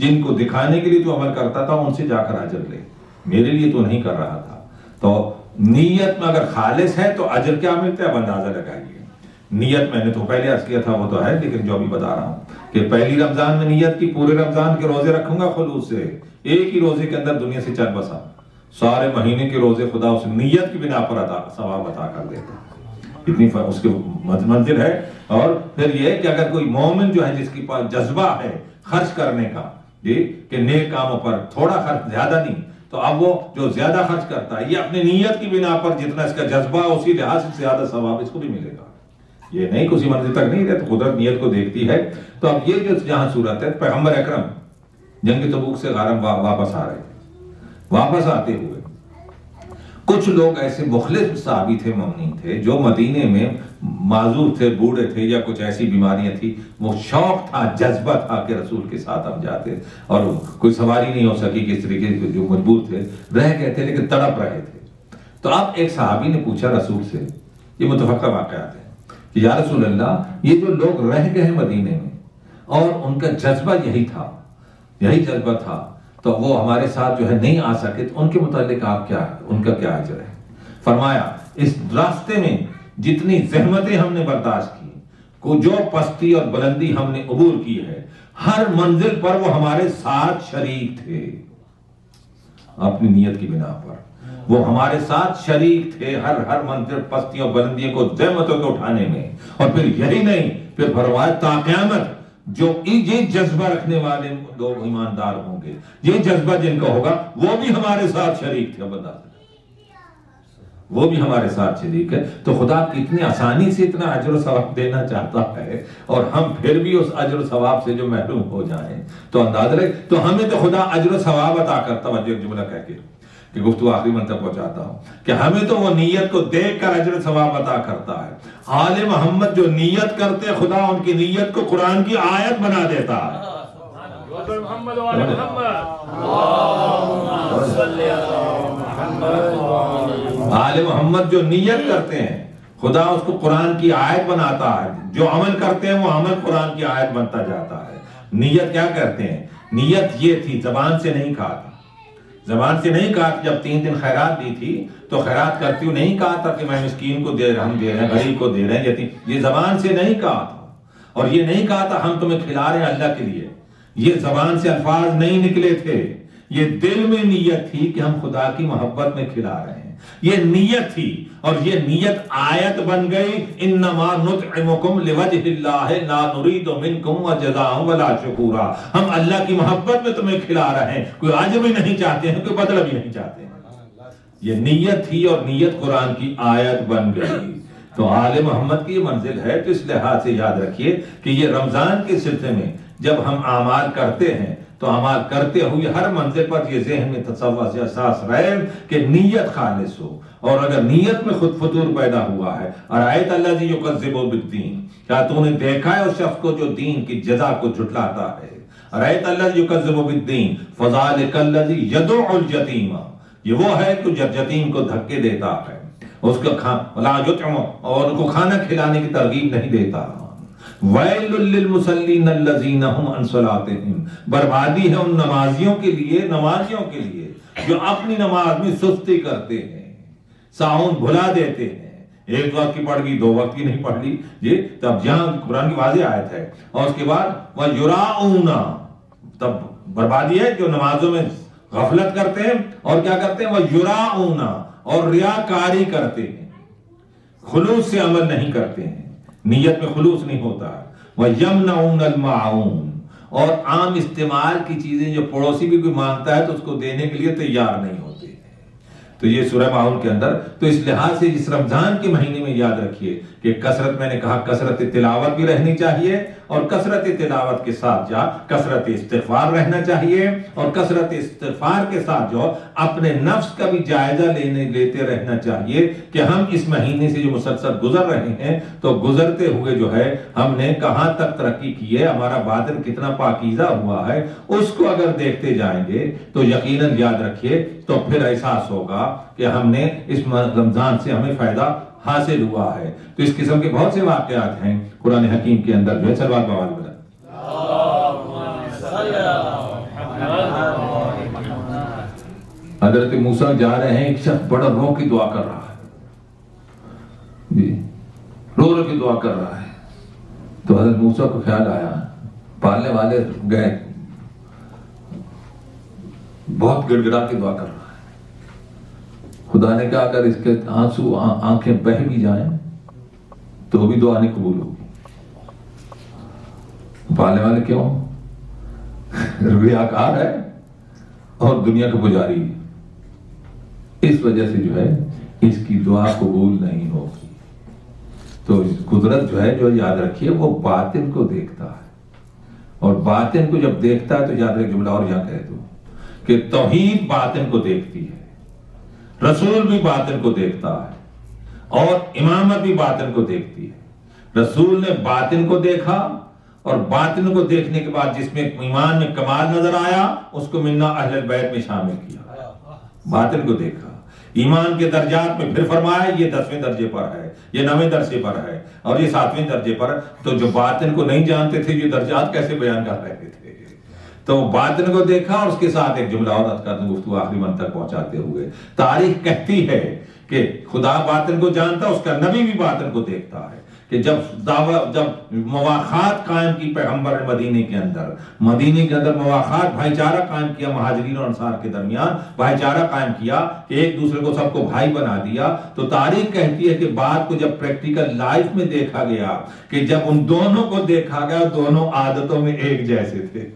جن کو دکھانے کے لیے تو عمل کرتا تھا ان سے جا کر اجر لے، میرے لیے تو نہیں کر رہا تھا۔ تو نیت میں اگر خالص ہے تو اجر کیا ملتا ہے اب اندازہ لگائیے۔ نیت میں نے تو پہلے عرض کیا تھا وہ تو ہے، لیکن جو ابھی بتا رہا ہوں کہ پہلی رمضان میں نیت کی پورے رمضان کے روزے رکھوں گا خلوص سے، ایک ہی روزے کے اندر دنیا سے چل بسا، سارے مہینے کے روزے خدا اس نیت کی بنا پر ثواب عطا کر دیتا، اتنی اس کی منزل ہے۔ اور پھر یہ کہ اگر کوئی مومن جو ہے جس کے پاس جذبہ ہے خرچ کرنے کا، جی کہ نیک کاموں پر تھوڑا خرچ زیادہ نہیں، تو اب وہ جو زیادہ خرچ کرتا ہے یہ اپنی نیت کی بنا پر جتنا اس کا جذبہ اسی لحاظ سے زیادہ ثواب اس کو بھی ملے گا، یہ نہیں کسی منزل تک نہیں رہتا، قدرت نیت کو دیکھتی ہے۔ تو اب یہ جو جہاں صورت ہے، پیغمبر اکرم جنگ تبوک سے غارم واپس آ رہے تھے، واپس آتے ہوئے کچھ لوگ ایسے مخلص صحابی تھے، مومنین تھے، جو مدینے میں معذور تھے، بوڑھے تھے یا کچھ ایسی بیماریاں تھی، وہ شوق تھا، جذبہ تھا کہ رسول کے ساتھ ہم جاتے، اور کوئی سواری نہیں ہو سکی کس طریقے سے، جو مجبور تھے رہ گئے تھے لیکن تڑپ رہے تھے۔ تو اب ایک صحابی نے پوچھا رسول سے، یہ متفقہ واقعات ہیں کہ یا رسول اللہ، یہ جو لوگ رہ گئے ہیں مدینے میں اور ان کا جذبہ یہی تھا، یہی جذبہ تھا، تو وہ ہمارے ساتھ جو ہے نہیں آ سکے، تو ان کے متعلق آپ کیا، ان کا کیا اجر ہے؟ فرمایا اس راستے میں جتنی زحمتیں ہم نے برداشت کی، کو جو پستی اور بلندی ہم نے عبور کی ہے، ہر منزل پر وہ ہمارے ساتھ شریک تھے، اپنی نیت کی بنا پر وہ ہمارے ساتھ شریک تھے، ہر منزل پستیوں بلندیوں کو زحمتوں کو اٹھانے میں۔ اور پھر یہی نہیں، پھر فرمایا تا قیامت جو یہ جذبہ رکھنے والے لوگ ایماندار ہوں گے، یہ جذبہ جن کا ہوگا وہ بھی ہمارے ساتھ شریک تھے، وہ بھی ہمارے ساتھ شریک ہے۔ تو خدا کتنی آسانی سے اتنا اجر و ثواب دینا چاہتا ہے، اور ہم پھر بھی اس اجر و ثواب سے جو محروم ہو جائیں، تو اندازہ رہے تو ہمیں تو خدا اجر و ثواب عطا کرتا ہے۔ ایک جملہ کہہ کے کہ گفتگو آخری منتر پہنچاتا ہوں کہ ہمیں تو وہ نیت کو دیکھ کر اجر و ثواب عطا کرتا ہے۔ آل محمد جو نیت کرتے، خدا ان کی نیت کو قرآن کی آیت بنا دیتا ہے۔ آل محمد جو نیت کرتے ہیں، خدا اس کو قرآن کی آیت بناتا ہے، جو عمل کرتے ہیں وہ عمل قرآن کی آیت بنتا جاتا ہے۔ نیت کیا کرتے ہیں؟ نیت یہ تھی، زبان سے نہیں کہا تھا، زبان سے نہیں کہا تھا۔ جب 3 دن خیرات دی تھی تو خیرات کرتی ہوں نہیں کہا تھا کہ میں مسکین کو دے رہے، ہم دے رہے ہیں، غریب کو دے رہے ہیں، یتیم، یہ زبان سے نہیں کہا تھا۔ اور یہ نہیں کہا تھا ہم تمہیں کھلا رہے ہیں اللہ کے لیے، یہ زبان سے الفاظ نہیں نکلے تھے، یہ دل میں نیت تھی کہ ہم خدا کی محبت میں کھلا رہے ہیں، یہ نیت تھی، اور یہ نیت آیت بن گئی، انما نطعمکم لوجہ اللہ لا نرید منکم جزاء ولا شکورا، ہم اللہ کی محبت میں تمہیں کھلا رہے ہیں، کوئی اجر بھی نہیں چاہتے ہیں، کوئی بدلہ بھی نہیں چاہتے ہیں۔ یہ نیت تھی، اور نیت قرآن کی آیت بن گئی۔ تو آل محمد کی منزل ہے، تو اس لحاظ سے یاد رکھیے کہ یہ رمضان کے سلسلے میں جب ہم اعمال کرتے ہیں تو اعمال کرتے ہوئے ہر منزل پر یہ ذہن میں تصور سے احساس رہے کہ نیت خالص ہو، اور اگر نیت میں خود فطور پیدا ہوا ہے، ارأیت الذی یکذب بالدین، کیا تو نے دیکھا ہے اس شخص کو جو دین کی جزا کو جھٹلاتا ہے؟ ارأیت الذی یکذب بالدین فذلک الذی یدع الیتیم، یہ وہ ہے کہ جو یتیم کو دھکے دیتا ہے، اس کو لا یطعم، اور ان کو کھانا کھلانے کی ترغیب نہیں دیتا۔ ویل للمصلین الذین هم عن صلاتهم، بربادی ہے ان نمازیوں کے لیے جو اپنی نماز میں سستی کرتے ہیں، ساؤن بھلا دیتے ہیں، ایک وقت کی پڑھ لی، 2 وقت کی نہیں پڑھ لی، یہ تب یہاں قرآن کی واضح آیت ہے۔ اور اس کے بعد وَيُرَاءُونَ، تب بربادی ہے جو نمازوں میں غفلت کرتے ہیں، اور کیا کرتے ہیں؟ وَيُرَاءُونَ، اور ریاکاری کرتے ہیں، خلوص سے عمل نہیں کرتے ہیں، نیت میں خلوص نہیں ہوتا ہے۔ وَيَمْنَعُونَ الْمَاعُونَ، اور عام استعمال کی چیزیں جو پڑوسی بھی کوئی مانگتا ہے تو اس کو دینے کے لیے تیار نہیں ہوتے۔ تو یہ سورہ ماعون کے اندر، تو اس لحاظ سے اس رمضان کے مہینے میں یاد رکھیے کہ کثرت، میں نے کہا کثرت تلاوت بھی رہنی چاہیے، اور کثرت تلاوت کے ساتھ کثرت استغفار رہنا چاہیے، اور کثرت استغفار کے ساتھ جو اپنے نفس کا بھی جائزہ لیتے رہنا چاہیے کہ ہم اس مہینے سے جو مسلسل گزر رہے ہیں، تو گزرتے ہوئے جو ہے ہم نے کہاں تک ترقی کی ہے، ہمارا باطن کتنا پاکیزہ ہوا ہے، اس کو اگر دیکھتے جائیں گے تو یقیناً یاد رکھیے تو پھر احساس ہوگا کہ ہم نے اس رمضان سے ہمیں فائدہ حاصل ہوا ہے۔ تو اس قسم کے بہت سے واقعات ہیں قرآن حکیم کے اندر جو ہے، صلوات بوال بلند۔ حضرت موسیٰ جا رہے ہیں، ایک شخص بڑا رو کی دعا کر رہا ہے جی، رو کی دعا کر رہا ہے. تو حضرت موسیٰ کو خیال آیا، پالنے والے گئے، بہت گڑ گڑا کے دعا کر رہا ہے. خدا نے کہا اگر اس کے آنسو آنکھیں بہہ بھی جائیں تو بھی دعا نہیں قبول ہوگی. پالنے والے کیوں؟ ریاکار ہے اور دنیا کا پجاری ہے، اس وجہ سے جو ہے اس کی دعا قبول نہیں ہوگی. تو قدرت جو ہے، جو یاد رکھیے، وہ باطن کو دیکھتا ہے، اور باطن کو جب دیکھتا ہے تو یاد رکھ، جملہ اور یہاں کہہ دوں کہ توحید باطن کو دیکھتی ہے، رسول بھی باطن کو دیکھتا ہے، اور امامت بھی باطن کو دیکھتی ہے. رسول نے باطن کو دیکھا، اور باطن کو دیکھنے کے بعد جس میں ایمان میں کمال نظر آیا اس کو منا اہل البیت میں شامل کیا. باطن کو دیکھا، ایمان کے درجات میں پھر فرمایا یہ 10ویں درجے پر ہے، یہ 9ویں درجے پر ہے، اور یہ 7ویں درجے پر. تو جو باطن کو نہیں جانتے تھے یہ درجات کیسے بیان کر رہے تھے؟ تو باطن کو دیکھا، اور اس کے ساتھ ایک جملہ اور عرض کر دوں گفتگو آخری من تک پہنچاتے ہوئے. تاریخ کہتی ہے کہ خدا باطن کو جانتا، اس کا نبی بھی باطن کو دیکھتا ہے. کہ جب مواخات قائم کی پیغمبر نے مدینے کے اندر مواخات، بھائی چارہ قائم کیا، مہاجرین اور انصار کے درمیان بھائی چارہ قائم کیا کہ ایک دوسرے کو سب کو بھائی بنا دیا. تو تاریخ کہتی ہے کہ بات کو جب پریکٹیکل لائف میں دیکھا گیا کہ جب ان دونوں کو دیکھا گیا، دونوں عادتوں میں ایک جیسے تھے،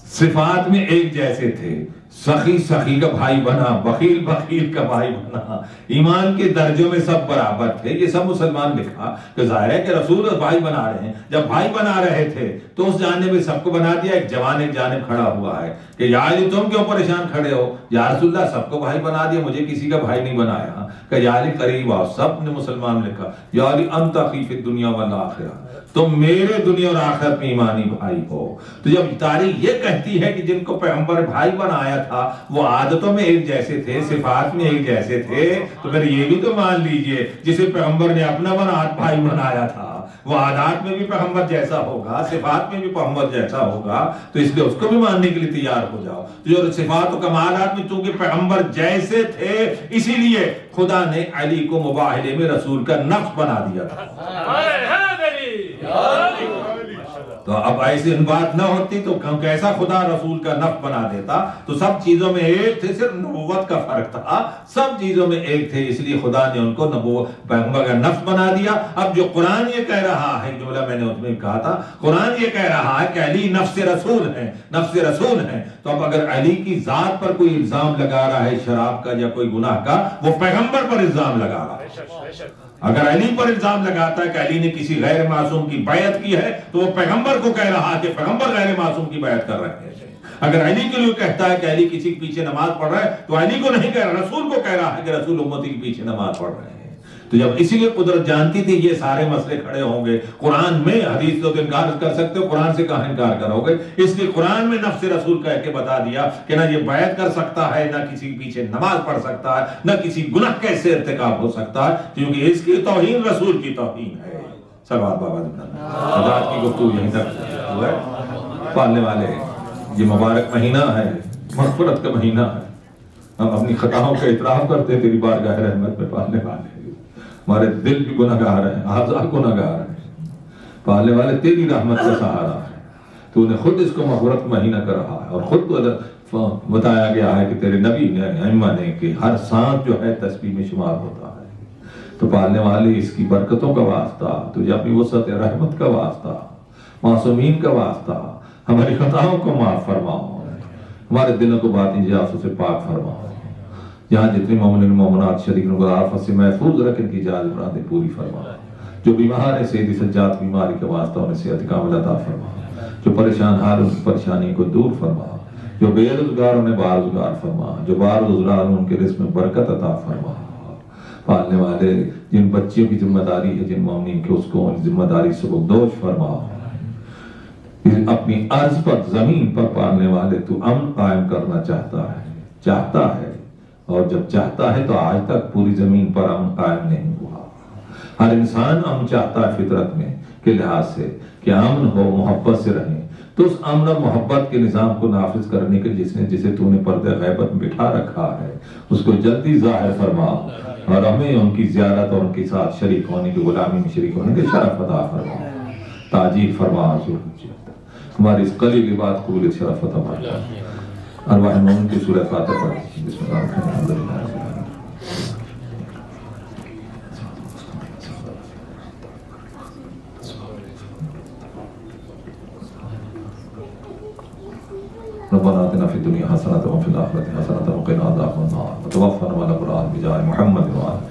صفات میں ایک جیسے تھے. سخی سخی کا بھائی بنا، بخیل بخیل کا بھائی بنا، ایمان کے درجوں میں سب برابر تھے. یہ سب مسلمان لکھا کہ ظاہر ہے کہ رسول بھائی بنا رہے ہیں. جب بھائی بنا رہے تھے تو اس جانب میں سب کو بنا دیا. ایک جوان ایک جانب کھڑا ہوا ہے کہ یا علی تم کیوں پریشان کھڑے ہو؟ یا رسول اللہ سب کو بھائی بنا دیا، مجھے کسی کا بھائی نہیں بنایا. کہ یا علی قریب آؤ، سب نے مسلمان لکھا یا علی انت اخی فی الدنیا والآخرہ، تم میرے دنیا اور آخرت میں ایمانی بھائی ہو. تو جب تاریخ یہ کہتی ہے کہ جن کو پیغمبر بھائی بنایا تھا وہ عادتوں میں ایک جیسے تھے، صفات میں ایک جیسے تھے، تو پھر یہ بھی تو مان لیجئے جسے پیغمبر نے اپنا بھائی بنایا تھا وہ عادات میں بھی پیغمبر جیسا ہوگا، صفات میں بھی پیغمبر جیسا ہوگا. تو اس لیے اس کو بھی ماننے کے لیے تیار ہو جاؤ. جو صفات و کمالات میں چونکہ پیغمبر جیسے تھے، اسی لیے خدا نے علی کو مباہلے میں رسول کا نفس بنا دیا تھا. تو اب ایسی بات نہ ہوتی تو کیسا خدا رسول کا نفس بنا دیتا. تو سب چیزوں میں ایک تھے، صرف نبوت کا فرق تھا، سب چیزوں میں ایک تھے، اس لیے خدا نے ان کو پیغمبر کا نفس بنا دیا. اب جو قرآن یہ کہہ رہا ہے، جملہ میں نے اس میں کہا تھا، قرآن یہ کہہ رہا ہے کہ علی نفس رسول ہیں، نفس رسول ہیں. تو اب اگر علی کی ذات پر کوئی الزام لگا رہا ہے شراب کا یا کوئی گناہ کا، وہ پیغمبر پر الزام لگا رہا ہے. اگر علی پر الزام لگاتا ہے کہ علی نے کسی غیر معصوم کی بیعت کی ہے تو وہ پیغمبر کو کہہ رہا ہے کہ پیغمبر غیر معصوم کی بیعت کر رہے ہیں. اگر علی کے لیے کہتا ہے کہ علی کسی کے پیچھے نماز پڑھ رہا ہے تو علی کو نہیں کہہ رہا، رسول کو کہہ رہا ہے کہ رسول امتی کے پیچھے نماز پڑھ رہے ہیں. تو جب اسی لیے قدرت جانتی تھی یہ سارے مسئلے کھڑے ہوں گے، قرآن میں حدیث تو انکار کر سکتے ہو، قرآن سے کہاں انکار کرو گے؟ اس لیے قرآن میں نفس رسول کہہ کے بتا دیا کہ نہ یہ بیعت کر سکتا ہے، نہ کسی کے پیچھے نماز پڑھ سکتا ہے، نہ کسی گناہ کیسے ارتکاب ہو سکتا ہے، کیونکہ اس کی توہین رسول کی توہین ہے. سلوات بابا آزاد کی گفتگو یہیں تک ہوا ہے. پالنے والے، یہ مبارک مہینہ ہے، مغفرت کا مہینہ ہے. ہم اپنی خطاؤں کا اعتراف کرتے ہیں تیری بارگاہ رحمت میں. پالنے والے، ہمارے دل بھی گناہ گار ہیں، اعضاء گناہ گار ہیں. پالنے والے تیری رحمت کا سہارا ہے. تو نے خود اس کو مغفرت مہینہ کر رہا ہے، اور خود بتایا گیا ہے کہ تیرے نبی نے، ائمہ نے، کہ ہر سانس جو ہے تسبیح میں شمار ہوتا ہے. تو پالنے والے اس کی برکتوں کا واسطہ، تجھے اپنی وسعت رحمت کا واسطہ، معصومین کا واسطہ، ہماری خطاؤں کو معاف فرماؤ، ہمارے دلوں کو باطنی جاسوں سے پاک فرماؤ. یہاں جتنے مومنین مومنات شریک کو آفت سے محفوظ رکھ، ان کی جائز مرادیں پوری فرما. جو بیمار ہیں صحت سجاد بیماری کا واسطہ انہیں صحت کامل عطا فرما. جو پریشان حال ان کی پریشانی کو دور فرما. جو بے روزگار انہیں باروزگار فرما. جو باروزگار ان کے رزق میں برکت عطا فرما. پالنے والے، جن بچیوں کی ذمہ داری ہے، جن مومنین کے، اس کو ان ذمہ داری سے بردوش فرما. اپنی عرض پر، زمین پر پالنے والے تو امن قائم کرنا چاہتا ہے، اور جب چاہتا ہے تو آج تک پوری زمین پر امن قائم نہیں ہوا. ہر انسان امن چاہتا ہے فطرت میں کے لحاظ سے کہ امن ہو، محبت سے رہیں. تو تو اس امن اور محبت کے نظام کو نافذ کرنے کے جسے تو نے پردہ غیبت میں بٹھا رکھا ہے اس کو جلدی ظاہر فرما، اور ہمیں ان کی زیارت اور ان کے ساتھ شریک ہونے کی، غلامی میں شریک ہونے کے شرف عطا فرما، تعجیل فرما حضور، ہماری اس قلی کی بات قبول شرف عطا فرما۔ ارواح مومن کی سورہ فاتحہ پڑھ، بسم اللہ الرحمن الرحیم۔ ربنا آتنا في الدنيا حسنة وفي الآخرة حسنة وقنا عذاب النار وتوفنا مع الأبرار بجاه محمد وآله